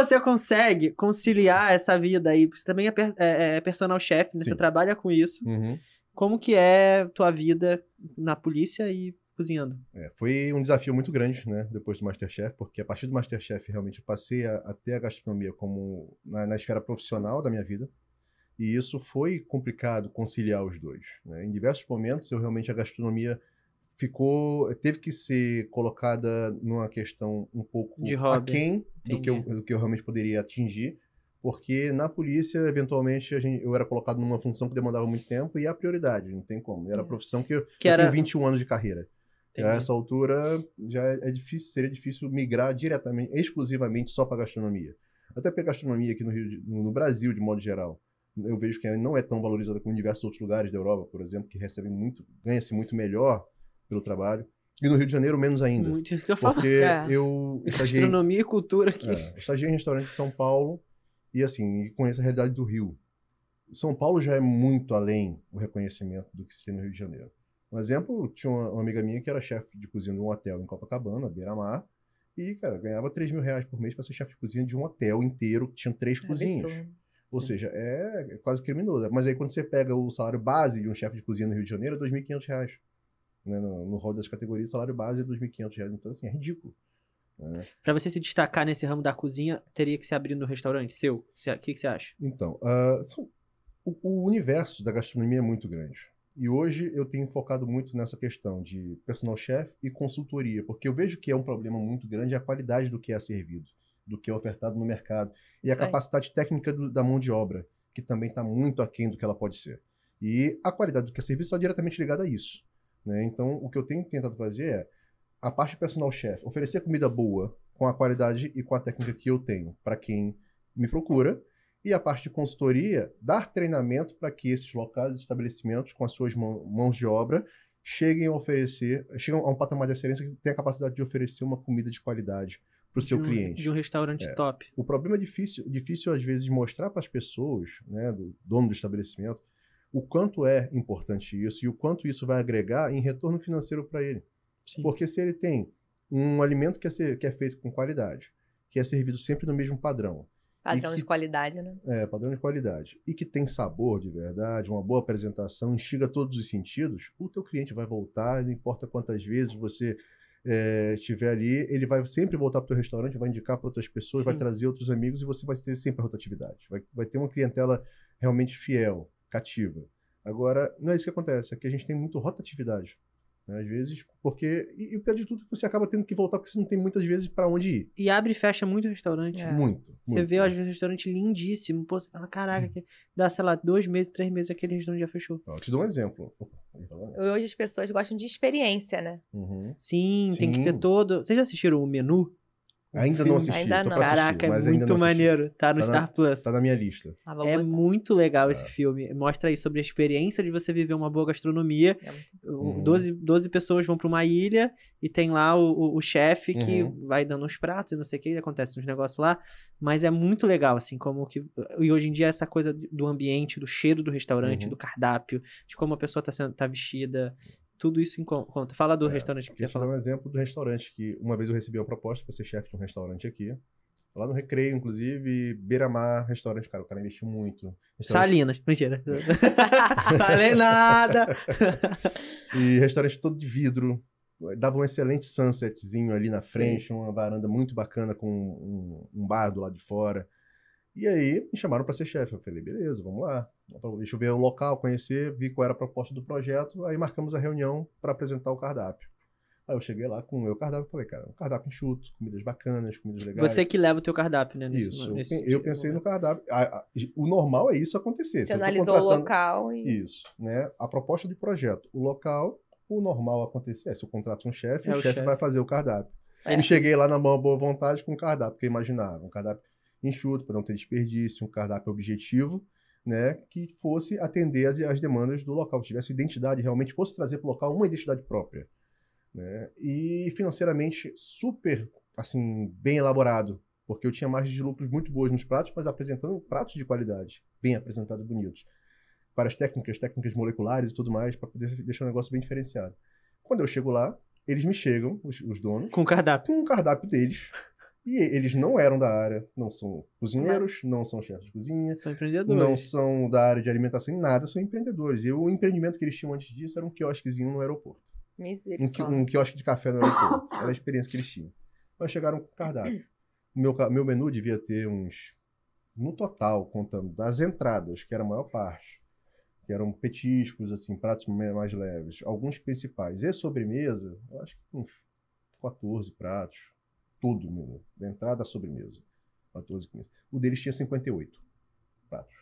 você consegue conciliar essa vida aí? Você também é personal chef, né? Sim. Você trabalha com isso. Uhum. Como que é tua vida na polícia e cozinhando? Foi um desafio muito grande, né, depois do MasterChef, porque a partir do MasterChef realmente eu passei a ter a gastronomia como na esfera profissional da minha vida, e isso foi complicado conciliar os dois, né? Em diversos momentos, a gastronomia teve que ser colocada numa questão um pouco De hobby. aquém do que eu realmente poderia atingir, porque na polícia, eventualmente, eu era colocado numa função que demandava muito tempo e a prioridade, não tem como. Era a profissão que eu tenho 21 anos de carreira. A essa altura, seria difícil migrar exclusivamente só para gastronomia. Até porque a gastronomia aqui no Brasil, de modo geral, eu vejo que ela não é tão valorizada como em diversos outros lugares da Europa, por exemplo, que ganha-se muito melhor pelo trabalho. E no Rio de Janeiro, menos ainda. Muito isso que eu falo. Porque eu estagiei... Gastronomia e cultura aqui. Estagiei em restaurante de São Paulo e, assim, conheço a realidade do Rio. São Paulo já é muito além do reconhecimento do que se tem no Rio de Janeiro. Um exemplo, tinha uma amiga minha que era chefe de cozinha de um hotel em Copacabana, beira-mar, e, cara, ganhava R$3.000 por mês para ser chefe de cozinha de um hotel inteiro que tinha 3 cozinhas. Absurdo. Ou seja, é quase criminoso. Mas aí quando você pega o salário base de um chefe de cozinha no Rio de Janeiro, é R$2.500. Né? No rol das categorias, o salário base é R$2.500. Então, assim, é ridículo. Pra você se destacar nesse ramo da cozinha, teria que se abrir no restaurante seu? O que você acha? Então, o universo da gastronomia é muito grande. E hoje eu tenho focado muito nessa questão de personal chef e consultoria, porque eu vejo que é um problema muito grande a qualidade do que é servido, do que é ofertado no mercado, e a capacidade técnica da mão de obra, que também está muito aquém do que ela pode ser. E a qualidade do que é servido está diretamente ligada a isso. Né? Então, o que eu tenho tentado fazer é a parte de personal chef, oferecer comida boa, com a qualidade e com a técnica que eu tenho para quem me procura, e a parte de consultoria, dar treinamento para que esses locais, estabelecimentos, com as suas mãos de obra, cheguem a um patamar de excelência que tenha a capacidade de oferecer uma comida de qualidade para o seu cliente. De um restaurante top. O problema é difícil às vezes, de mostrar para as pessoas, né, do dono do estabelecimento, o quanto é importante isso e o quanto isso vai agregar em retorno financeiro para ele. Sim. Porque se ele tem um alimento que é feito com qualidade, que é servido sempre no mesmo padrão, de qualidade, né? Padrão de qualidade. E que tem sabor de verdade, uma boa apresentação, instiga todos os sentidos, o teu cliente vai voltar, não importa quantas vezes você estiver ali, ele vai sempre voltar para o teu restaurante, vai indicar para outras pessoas, vai trazer outros amigos e você vai ter sempre a rotatividade. Vai ter uma clientela realmente fiel, cativa. Agora, não é isso que acontece, aqui a gente tem muito rotatividade. Às vezes, porque... E o pior de tudo é que você acaba tendo que voltar porque você não tem muitas vezes para onde ir. E abre e fecha muito restaurante. Muito. Você vê, às vezes, um restaurante lindíssimo. Pô, você fala, caraca, dá, sei lá, 2 meses, 3 meses, aquele restaurante já fechou. Eu te dou um exemplo. Hoje as pessoas gostam de experiência, né? Uhum. Sim, tem que ter todo... Vocês já assistiram o Menu? Ainda não assisti. Ainda não. Caraca, é muito maneiro. Tá no Star Plus. Tá na minha lista. É muito legal esse filme. Mostra aí sobre a experiência de você viver uma boa gastronomia. 12 pessoas vão pra uma ilha e tem lá o chefe que vai dando uns pratos e não sei o que, acontece uns negócios lá. Mas é muito legal, assim, como que... E hoje em dia essa coisa do ambiente, do cheiro do restaurante, do cardápio, de como a pessoa tá vestida... Tudo isso em conta. Fala do restaurante que você falou. Eu vou dar um exemplo do restaurante, que uma vez eu recebi uma proposta para ser chefe de um restaurante aqui. Lá no Recreio, inclusive, beira-mar, restaurante. Cara, o cara investiu muito. Salinas, mentira. Falei nada. E restaurante todo de vidro. Dava um excelente sunsetzinho ali na frente, uma varanda muito bacana com um bar do lado de fora. E aí, me chamaram para ser chefe. Eu falei, beleza, vamos lá. Deixa eu ver o local, conhecer, vi qual era a proposta do projeto. Aí marcamos a reunião para apresentar o cardápio. Aí eu cheguei lá com o meu cardápio e falei, cara, um cardápio enxuto, comidas bacanas, comidas legais. Você que leva o teu cardápio, né? Eu pensei no cardápio. O normal é isso acontecer. Você analisou o local e... Isso, né? A proposta de projeto. O local, o normal acontecer. Se eu contrato um chefe, o chefe vai fazer o cardápio. Aí cheguei lá na boa vontade com o cardápio, porque eu imaginava. Um cardápio enxuto, para não ter desperdício, um cardápio objetivo, né, que fosse atender às demandas do local, que tivesse identidade, realmente fosse trazer para o local uma identidade própria. Né, e financeiramente super, assim, bem elaborado, porque eu tinha margens de lucros muito boas nos pratos, mas apresentando pratos de qualidade, bem apresentados, bonitos. Várias técnicas moleculares e tudo mais, para poder deixar o negócio bem diferenciado. Quando eu chego lá, eles me chegam, os donos... Com o cardápio. Com o cardápio deles. E eles não eram da área, não são cozinheiros, não são chefes de cozinha. São empreendedores. Não são da área de alimentação em nada, são empreendedores. E o empreendimento que eles tinham antes disso era um quiosquezinho no aeroporto. Um quiosque de café no aeroporto. Era a experiência que eles tinham. Mas chegaram com o cardápio. Meu menu devia ter uns... No total, contando das entradas, que era a maior parte, que eram petiscos, assim, pratos mais leves, alguns principais. E sobremesa, eu acho que uns 14 pratos. Tudo, menu. Da entrada à sobremesa. 14, 15. O deles tinha 58 pratos.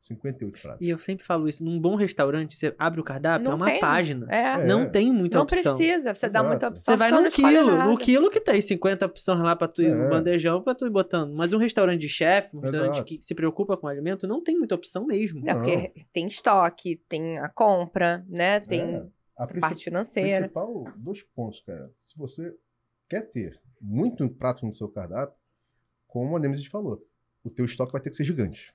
58 pratos. E eu sempre falo isso, num bom restaurante, você abre o cardápio, Não é uma tem. página. É. Não tem muita Não opção. precisa, você dá muita opção. Você vai no quilo, no quilo que tem 50 opções lá pra tu ir no bandejão pra tu ir botando. Mas um restaurante de chefe, um restaurante que se preocupa com o alimento, não tem muita opção mesmo. Não, porque tem estoque, tem a compra, né? Tem a parte financeira. Principal, 2 pontos, cara. Se você quer ter muito prato no seu cardápio, como a Nemesis falou, o teu estoque vai ter que ser gigante.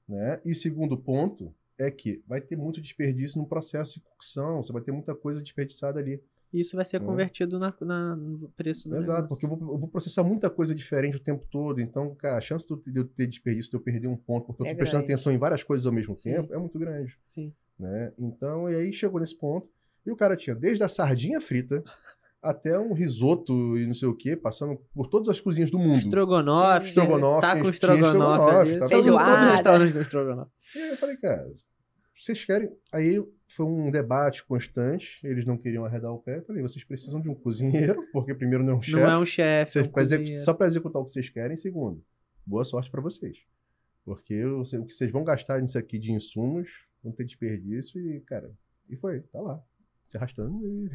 Né? E segundo ponto é que vai ter muito desperdício no processo de cocção, você vai ter muita coisa desperdiçada ali. Isso vai ser convertido no preço do Exato, porque eu vou processar muita coisa diferente o tempo todo, então, cara, a chance de eu ter desperdício, de eu perder um ponto, porque eu tô prestando atenção em várias coisas ao mesmo tempo, é muito grande. Sim. Né? Então, e aí chegou nesse ponto, e o cara tinha desde a sardinha frita até um risoto e não sei o que, passando por todas as cozinhas do mundo. Estrogonofe. Tá com estrogonofe ali. Todo restaurante do estrogonofe. E aí eu falei, cara, vocês querem... Aí foi um debate constante, eles não queriam arredar o pé. Eu falei, vocês precisam de um cozinheiro, porque primeiro não é um chefe. Não é um chefe, só para executar o que vocês querem. Segundo, boa sorte para vocês. Porque o que vocês vão gastar nisso aqui de insumos, vão ter desperdício e, cara, tá lá. Se arrastando e...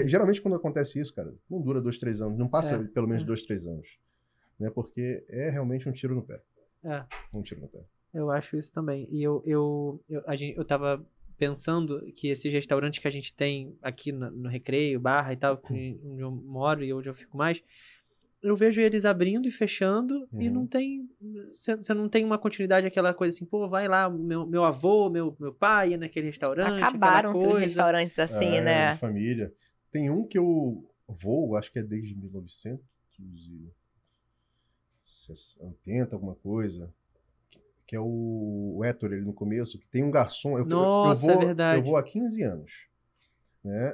Geralmente quando acontece isso, cara, não dura 2, 3 anos, não passa pelo menos 2, 3 anos, né? Porque é realmente um tiro no pé. Um tiro no pé. Eu acho isso também. E eu tava pensando que esses restaurantes que a gente tem aqui no Recreio, Barra e tal, onde eu moro e onde eu fico mais, eu vejo eles abrindo e fechando e não tem... Você não tem uma continuidade, aquela coisa assim, pô, vai lá, meu avô, meu pai ia naquele restaurante. Acabaram-se os restaurantes assim, né? Família. Tem um que eu vou, acho que é desde 1980, alguma coisa, que é o Héctor, ele no começo, que tem um garçom... Nossa, é verdade. Eu vou há 15 anos. Né?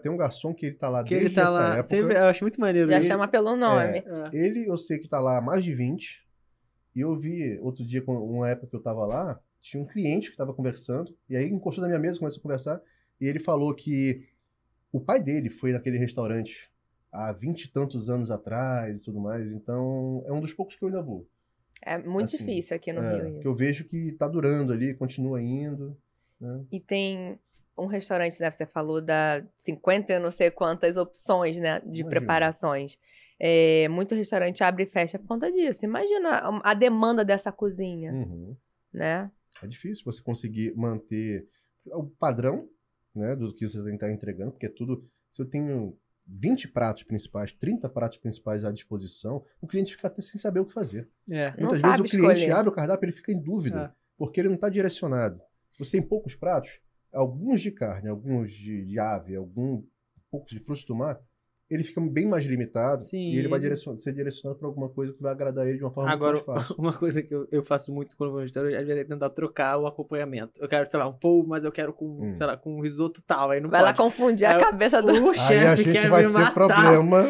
Tem um garçom que ele tá lá que desde essa época. Sempre, eu acho muito maneiro. Já chama pelo nome. Ele, eu sei que tá lá há mais de 20. E eu vi outro dia, uma época que eu tava lá, tinha um cliente que tava conversando. E aí encostou na minha mesa, começou a conversar. E ele falou que o pai dele foi naquele restaurante há 20 e tantos anos atrás e tudo mais. Então, é um dos poucos que eu ainda vou. É muito difícil aqui no Rio isso. Que eu vejo que tá durando ali, continua indo. Né? E tem um restaurante, né, você falou da 50 eu não sei quantas opções, né, de preparações. Muito restaurante abre e fecha por conta disso. Imagina a demanda dessa cozinha, né? É difícil você conseguir manter o padrão, né, do que você tem que estar entregando, porque tudo... Se eu tenho 20 pratos principais, 30 pratos principais à disposição, o cliente fica até sem saber o que fazer. Muitas vezes o cliente abre o cardápio e ele fica em dúvida, porque ele não está direcionado. Se você tem poucos pratos, alguns de carne, alguns de ave, poucos de frutos do mar, ele fica bem mais limitado. Sim. E ele vai ser direcionado para alguma coisa que vai agradar ele de uma forma muito mais fácil. Uma coisa que eu faço muito quando vou no restaurante, às vezes é tentar trocar o acompanhamento. Eu quero, sei lá, um polvo, mas eu quero com, sei lá, com um risoto tal. Aí não vai pode. Lá confundir a cabeça do... O chefe quer me matar. Problema.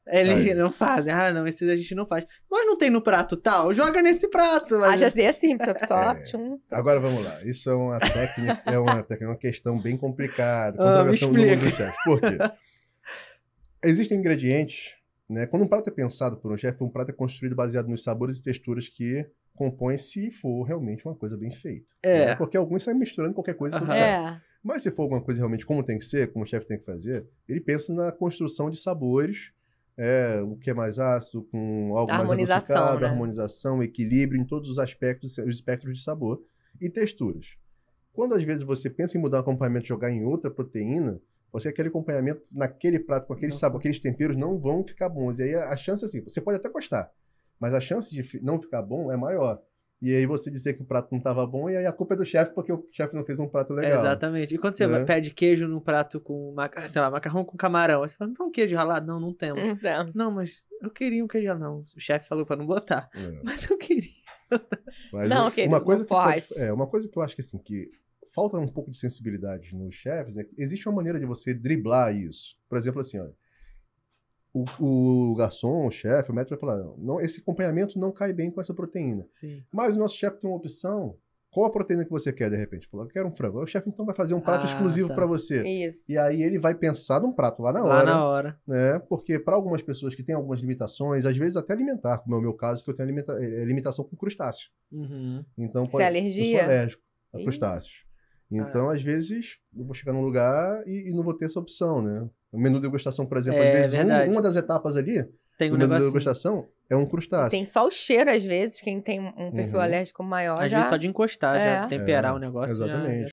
Eles não fazem. Não, esse a gente não faz. Mas não tem no prato tal? Joga nesse prato. Mas... já sei, é simples. Agora vamos lá. Isso é uma técnica, uma questão bem complicada. Controversão do mundo do chefe. Por quê? Existem ingredientes, né? Quando um prato é pensado por um chefe, um prato é construído baseado nos sabores e texturas que compõem, se for realmente uma coisa bem feita. Né? Porque alguns saem misturando qualquer coisa. Mas se for alguma coisa realmente como tem que ser, como o chefe tem que fazer, ele pensa na construção de sabores, o que é mais ácido, com algo mais adocicado, harmonização, equilíbrio em todos os aspectos, os espectros de sabor e texturas. Quando às vezes você pensa em mudar o acompanhamento, jogar em outra proteína, aquele acompanhamento naquele prato, com aquele sabor, aqueles temperos não vão ficar bons. E aí a chance, assim, você pode até gostar, mas a chance de não ficar bom é maior. E aí você dizer que o prato não estava bom, e aí a culpa é do chefe porque o chefe não fez um prato legal. Exatamente. E quando você pede queijo num prato com, sei lá, macarrão com camarão, aí você fala, não tem um queijo ralado? Não, não temos. Não, mas eu queria um queijo ralado. Não, o chefe falou pra não botar. Mas eu queria. Mas não, querido, uma coisa não pode. Uma coisa que eu acho que, assim, que falta um pouco de sensibilidade nos chefes, né? Existe uma maneira de você driblar isso. Por exemplo, assim, olha, o garçom, o chefe, o maître vai falar, não, esse acompanhamento não cai bem com essa proteína. Sim. Mas o nosso chefe tem uma opção. Qual a proteína que você quer, de repente? Falou, eu quero um frango. O chefe, então, vai fazer um prato exclusivo para você. Isso. E aí ele vai pensar num prato lá na hora. Lá na hora. Né? Porque para algumas pessoas que têm algumas limitações, às vezes até alimentar, como é o meu caso, que eu tenho limitação com crustáceo. Você Então, é alergia? Eu sou alérgico a crustáceos. Então, às vezes, eu vou chegar num lugar e não vou ter essa opção, né? O menu de degustação, por exemplo, às vezes uma das etapas ali, tem um menu de degustação, é um crustáceo. Tem só o cheiro, às vezes, quem tem um perfil alérgico maior às vezes só de encostar, já temperar o negócio. Exatamente.